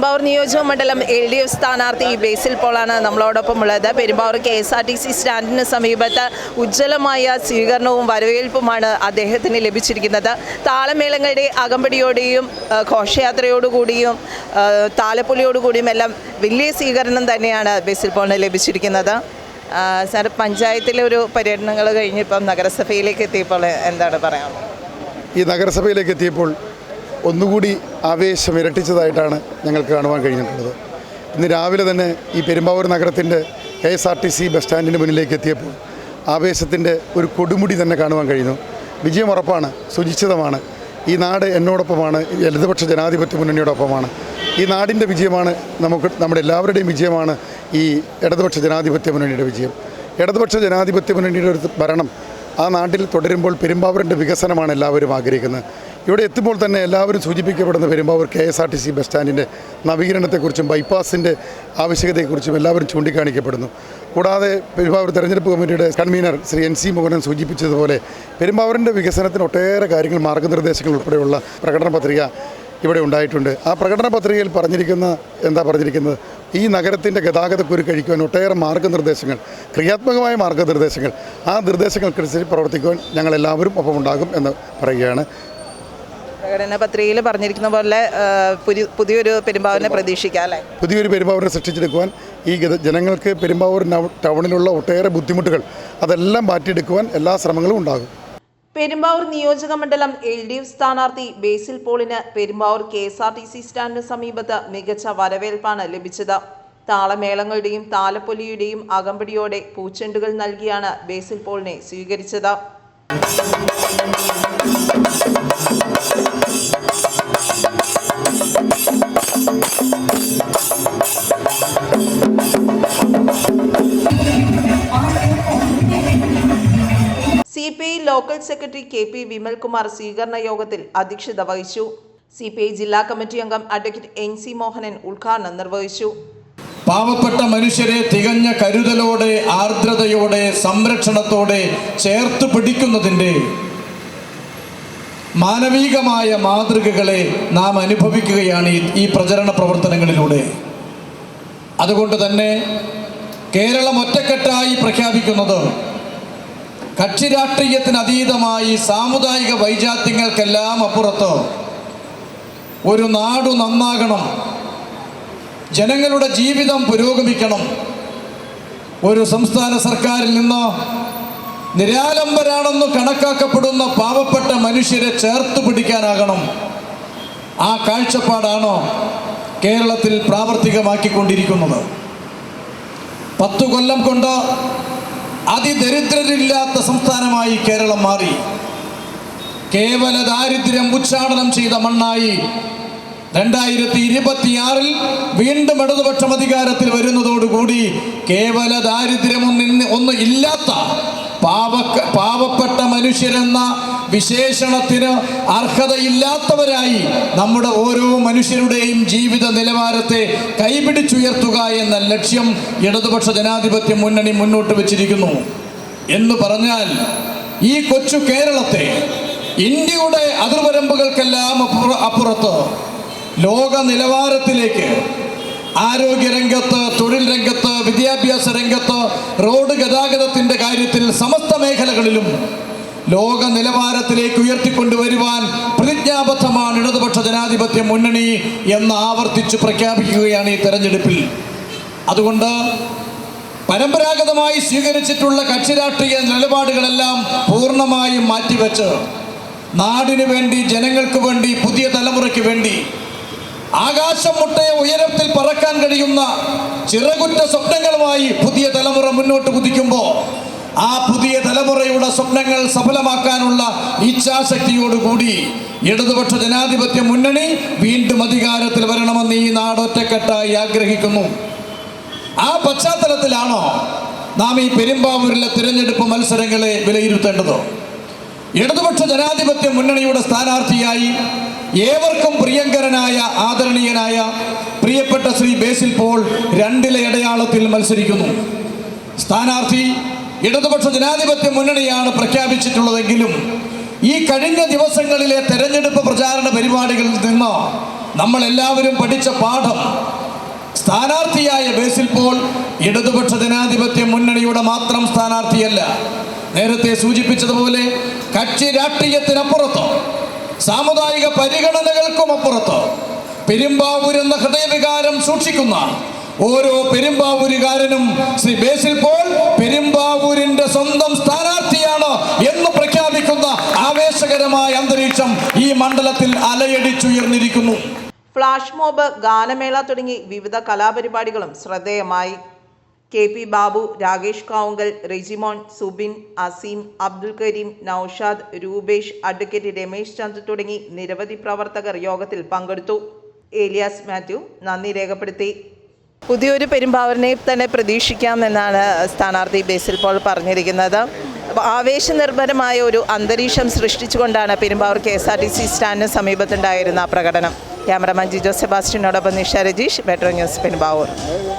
പെരുമ്പാവൂർ നിയോജക മണ്ഡലം LDF സ്ഥാനാർത്ഥി ബേസിൽ പോളാണ് നമ്മളോടൊപ്പം ഉള്ളത്. പെരുമ്പാവൂർ KSRTC സ്റ്റാൻഡിന് സമീപത്ത് ഉജ്ജ്വലമായ സ്വീകരണവും വരവേൽപ്പുമാണ് അദ്ദേഹത്തിന് ലഭിച്ചിരിക്കുന്നത്. താളമേളങ്ങളുടെ അകമ്പടിയോടെയും ഘോഷയാത്രയോടുകൂടിയും താലപ്പൊലിയോടുകൂടിയും എല്ലാം വലിയ സ്വീകരണം തന്നെയാണ് ബേസിൽ പോളിന് ലഭിച്ചിരിക്കുന്നത്. സാർ, പഞ്ചായത്തിലെ ഒരു പര്യടനങ്ങൾ കഴിഞ്ഞിപ്പം നഗരസഭയിലേക്ക് എത്തിയപ്പോൾ എന്താണ് പറയാനുള്ളത്? ഈ നഗരസഭയിലേക്ക് എത്തിയപ്പോൾ ഒന്നുകൂടി ആവേശം ഇരട്ടിച്ചതായിട്ടാണ് ഞങ്ങൾക്ക് കാണുവാൻ കഴിഞ്ഞിട്ടുള്ളത്. ഇന്ന് രാവിലെ തന്നെ ഈ പെരുമ്പാവൂർ നഗരത്തിൻ്റെ KSRTC ബസ് സ്റ്റാൻഡിന് മുന്നിലേക്ക് എത്തിയപ്പോൾ ആവേശത്തിൻ്റെ ഒരു കൊടുമുടി തന്നെ കാണുവാൻ കഴിയുന്നു. വിജയം ഉറപ്പാണ്, സുനിശ്ചിതമാണ്. ഈ നാട് എന്നോടൊപ്പമാണ്, ഇടതുപക്ഷ ജനാധിപത്യ മുന്നണിയോടൊപ്പമാണ്. ഈ നാടിൻ്റെ വിജയമാണ്, നമ്മുടെ എല്ലാവരുടെയും വിജയമാണ് ഈ ഇടതുപക്ഷ ജനാധിപത്യ മുന്നണിയുടെ വിജയം. ഇടതുപക്ഷ ജനാധിപത്യ മുന്നണിയുടെ ഒരു ഭരണം ആ നാട്ടിൽ തുടരുമ്പോൾ പെരുമ്പാവൂരിൻ്റെ വികസനമാണ് എല്ലാവരും ആഗ്രഹിക്കുന്നത്. ഇവിടെ എത്തുമ്പോൾ തന്നെ എല്ലാവരും സൂചിപ്പിക്കപ്പെടുന്ന പെരുമ്പാവൂർ KSRTC ബസ് സ്റ്റാൻഡിൻ്റെ നവീകരണത്തെക്കുറിച്ചും ബൈപ്പാസിൻ്റെ ആവശ്യകതയെക്കുറിച്ചും എല്ലാവരും ചൂണ്ടിക്കാണിക്കപ്പെടുന്നു. കൂടാതെ പെരുമ്പാവൂർ തെരഞ്ഞെടുപ്പ് കമ്മിറ്റിയുടെ കൺവീനർ ശ്രീ NC മോഹനൻ സൂചിപ്പിച്ചതുപോലെ പെരുമ്പാവൂരിൻ്റെ വികസനത്തിന് ഒട്ടേറെ കാര്യങ്ങൾ, മാർഗ്ഗനിർദ്ദേശങ്ങൾ ഉൾപ്പെടെയുള്ള പ്രകടന പത്രിക ഇവിടെ ഉണ്ടായിട്ടുണ്ട്. ആ പ്രകടന പത്രികയിൽ പറഞ്ഞിരിക്കുന്നത് ഈ നഗരത്തിൻ്റെ ഗതാഗതക്കുരുക്ക് കഴിക്കുവാൻ ഒട്ടേറെ മാർഗ്ഗനിർദ്ദേശങ്ങൾ, ക്രിയാത്മകമായ മാർഗ്ഗനിർദ്ദേശങ്ങൾ, ആ നിർദ്ദേശങ്ങൾക്കനുസരിച്ച് പ്രവർത്തിക്കുവാൻ ഞങ്ങളെല്ലാവരും ഒപ്പമുണ്ടാകും എന്ന് പറയുകയാണ്. പ്രകടന പത്രികയിൽ പറഞ്ഞിരിക്കുന്ന പോലെ പുതിയൊരു പെരുമ്പാവൂരിനെ പ്രതീക്ഷിക്കാം അല്ലേ? പുതിയൊരു പെരുമ്പാവൂരിനെ സൃഷ്ടിച്ചെടുക്കുവാൻ ഈ ജനങ്ങൾക്ക് പെരുമ്പാവൂർ ടൗണിലുള്ള ഒട്ടേറെ ബുദ്ധിമുട്ടുകൾ അതെല്ലാം മാറ്റിയെടുക്കുവാൻ എല്ലാ ശ്രമങ്ങളും ഉണ്ടാകും. പെരുമ്പാവൂർ നിയോജക മണ്ഡലം LDF സ്ഥാനാർത്ഥി ബേസിൽ പോളിന് പെരുമ്പാവൂർ KSRTC സ്റ്റാൻഡിന് സമീപത്ത് മികച്ച വരവേൽപ്പാണ് ലഭിച്ചത്. താളമേളങ്ങളുടെയും താലപ്പൊലിയുടെയും അകമ്പടിയോടെ പൂച്ചെണ്ടുകൾ നൽകിയാണ് ബേസിൽ പോളിനെ സ്വീകരിച്ചത്. CPI local secretary KP Vimalkumar സ്വീകരണ യോഗത്തിൽ അധ്യക്ഷത വഹിച്ചു. CPI ജില്ലാ കമ്മിറ്റി അംഗം അഡ്വക്കേറ്റ് NC മോഹനൻ ഉദ്ഘാടനം നിർവഹിച്ചു. പാവപ്പെട്ട മനുഷ്യരെ തികഞ്ഞ കരുതലോടെ, ആർദ്രതയോടെ, സംരക്ഷണത്തോടെ ചേർത്ത് പിടിക്കുന്നതിൻ്റെ മാനവികമായ മാതൃകകളെ നാം അനുഭവിക്കുകയാണ് ഈ പ്രചരണ പ്രവർത്തനങ്ങളിലൂടെ. അതുകൊണ്ട് തന്നെ കേരളം ഒറ്റക്കെട്ടായി പ്രഖ്യാപിക്കുന്നത് കക്ഷി രാഷ്ട്രീയത്തിന് അതീതമായി സാമുദായിക വൈജാത്യങ്ങൾക്കെല്ലാം അപ്പുറത്ത് ഒരു നാടു നന്നാകണം, ജനങ്ങളുടെ ജീവിതം പുരോഗമിക്കണം, ഒരു സംസ്ഥാന സർക്കാരിൽ നിന്ന് നിരാലംബരാണെന്ന് കണക്കാക്കപ്പെടുന്ന പാവപ്പെട്ട മനുഷ്യരെ ചേർത്ത് പിടിക്കാനാകണം. ആ കാഴ്ചപ്പാടാണ് കേരളത്തിൽ പ്രാവർത്തികമാക്കിക്കൊണ്ടിരിക്കുന്നത്. 10 കൊല്ലം കൊണ്ട് അതിദരിദ്രരില്ലാത്ത സംസ്ഥാനമായി കേരളം മാറി. കേവല ദാരിദ്ര്യം ഉച്ചാടനം ചെയ്ത മണ്ണായി 2026 വീണ്ടും ഇടതുപക്ഷം അധികാരത്തിൽ വരുന്നതോടുകൂടി കേവല ദാരിദ്ര്യമൊന്നും ഇല്ലാത്ത പാവപ്പെട്ട മനുഷ്യരെന്ന വിശേഷണത്തിന് അർഹതയില്ലാത്തവരായി നമ്മുടെ ഓരോ മനുഷ്യരുടെയും ജീവിത നിലവാരത്തെ കൈപിടിച്ചുയർത്തുക എന്ന ലക്ഷ്യം ഇടതുപക്ഷ ജനാധിപത്യ മുന്നണി മുന്നോട്ട് വെച്ചിരിക്കുന്നു. എന്ന് പറഞ്ഞാൽ ഈ കൊച്ചു കേരളത്തെ ഇന്ത്യയുടെ അതിർവരമ്പുകൾക്കെല്ലാം അപ്പുറത്ത് ലോക നിലവാരത്തിലേക്ക് ആരോഗ്യരംഗത്ത്, തൊഴിൽ രംഗത്ത്, വിദ്യാഭ്യാസ രംഗത്ത്, റോഡ് ഗതാഗതത്തിൻ്റെ കാര്യത്തിൽ സമസ്ത മേഖലകളിലും ലോക നിലവാരത്തിലേക്ക് ഉയർത്തിക്കൊണ്ടുവരുവാൻ പ്രതിജ്ഞാബദ്ധമാണ് ഇടതുപക്ഷ ജനാധിപത്യ മുന്നണി എന്ന് ആവർത്തിച്ച് പ്രഖ്യാപിക്കുകയാണ് ഈ തെരഞ്ഞെടുപ്പിൽ. അതുകൊണ്ട് പരമ്പരാഗതമായി സ്വീകരിച്ചിട്ടുള്ള കക്ഷി രാഷ്ട്രീയ നിലപാടുകളെല്ലാം പൂർണ്ണമായും മാറ്റിവെച്ച് നാടിനു വേണ്ടി, ജനങ്ങൾക്ക് വേണ്ടി, പുതിയ തലമുറയ്ക്ക് വേണ്ടി ആകാശം മുട്ടയെ ഉയരത്തിൽ പറക്കാൻ കഴിയുന്ന ചിറകുറ്റ സ്വപ്നങ്ങളുമായി പുതിയ തലമുറ മുന്നോട്ട് കുതിക്കുമ്പോൾ ആ പുതിയ തലമുറയുടെ സ്വപ്നങ്ങൾ സഫലമാക്കാനുള്ള ഇച്ഛാശക്തിയോടുകൂടി ഇടതുപക്ഷ ജനാധിപത്യ മുന്നണി വീണ്ടും അധികാരത്തിൽ വരണമെന്ന് ഈ നാടൊറ്റക്കെട്ടായി ആഗ്രഹിക്കുന്നു. ആ പശ്ചാത്തലത്തിലാണോ നാം ഈ പെരുമ്പാവൂരിലെ തിരഞ്ഞെടുപ്പ് മത്സരങ്ങളെ വിലയിരുത്തേണ്ടത്? ഇടതുപക്ഷ ജനാധിപത്യ മുന്നണിയുടെ സ്ഥാനാർത്ഥിയായി ഏവർക്കും പ്രിയങ്കരനായ, ആദരണീയനായ പ്രിയപ്പെട്ട ശ്രീ ബേസിൽ പോൾ 2 അടയാളത്തിൽ മത്സരിക്കുന്നു. സ്ഥാനാർത്ഥി ഇടതുപക്ഷ ജനാധിപത്യ മുന്നണിയാണ് പ്രഖ്യാപിച്ചിട്ടുള്ളതെങ്കിലും ഈ കഴിഞ്ഞ ദിവസങ്ങളിലെ തെരഞ്ഞെടുപ്പ് പ്രചാരണ പരിപാടികളിൽ നിന്ന് നമ്മളെല്ലാവരും പഠിച്ച പാഠം, സ്ഥാനാർത്ഥിയായ ബേസിൽ പോൾ ഇടതുപക്ഷ ജനാധിപത്യ മുന്നണിയുടെ മാത്രം സ്ഥാനാർത്ഥിയല്ല. നേരത്തെ സൂചിപ്പിച്ചതുപോലെ കക്ഷി രാഷ്ട്രീയത്തിനപ്പുറത്തോ സാമുദായിക പരിഗണനകൾക്കും അപ്പുറത്തോ പെരുമ്പാവൂർ എന്ന ഹൃദയവികാരം സൂക്ഷിക്കുന്ന ഓരോ പെരുമ്പാവൂരുകാരനും ശ്രീ ബേസിൽ പോൾ പെരുമ്പാവൂരിന്റെ സ്വന്തം സ്ഥാനാർത്ഥിയാണ് എന്ന് പ്രഖ്യാപിക്കുന്ന ആവേശകരമായ അന്തരീക്ഷം ഈ മണ്ഡലത്തിൽ അലയടിച്ചുയർന്നിരിക്കുന്നു. ഫ്ലാഷ് മോബ്, ഗാനമേള തുടങ്ങി വിവിധ കലാപരിപാടികളും ശ്രദ്ധേയമായി. KP ബാബു, രാകേഷ് കാവുങ്കൽ, റെജിമോൻ, സുബിൻ, അസീം, അബ്ദുൽ കരീം, നൌഷാദ്, രൂപേഷ്, അഡ്വക്കേറ്റ് രമേശ് ചന്ദ് തുടങ്ങി നിരവധി പ്രവർത്തകർ യോഗത്തിൽ പങ്കെടുത്തു. ഏലിയാസ് മാത്യു നന്ദി രേഖപ്പെടുത്തി. പുതിയൊരു പെരുമ്പാവൂരിനെ തന്നെ പ്രതീക്ഷിക്കാമെന്നാണ് സ്ഥാനാർത്ഥി ബേസിൽ പോൾ പറഞ്ഞിരിക്കുന്നത്. ആവേശനിർഭരമായ ഒരു അന്തരീക്ഷം സൃഷ്ടിച്ചുകൊണ്ടാണ് പെരുമ്പാവൂർ KSRTC സ്റ്റാൻഡിന് സമീപത്തുണ്ടായിരുന്ന പ്രകടനം. ക്യാമറമാൻ ജിജോ സെബാസ്റ്റ്യനോടൊപ്പം നിഷ രജീഷ്, മെട്രോ ന്യൂസ്, പെരുമ്പാവൂർ.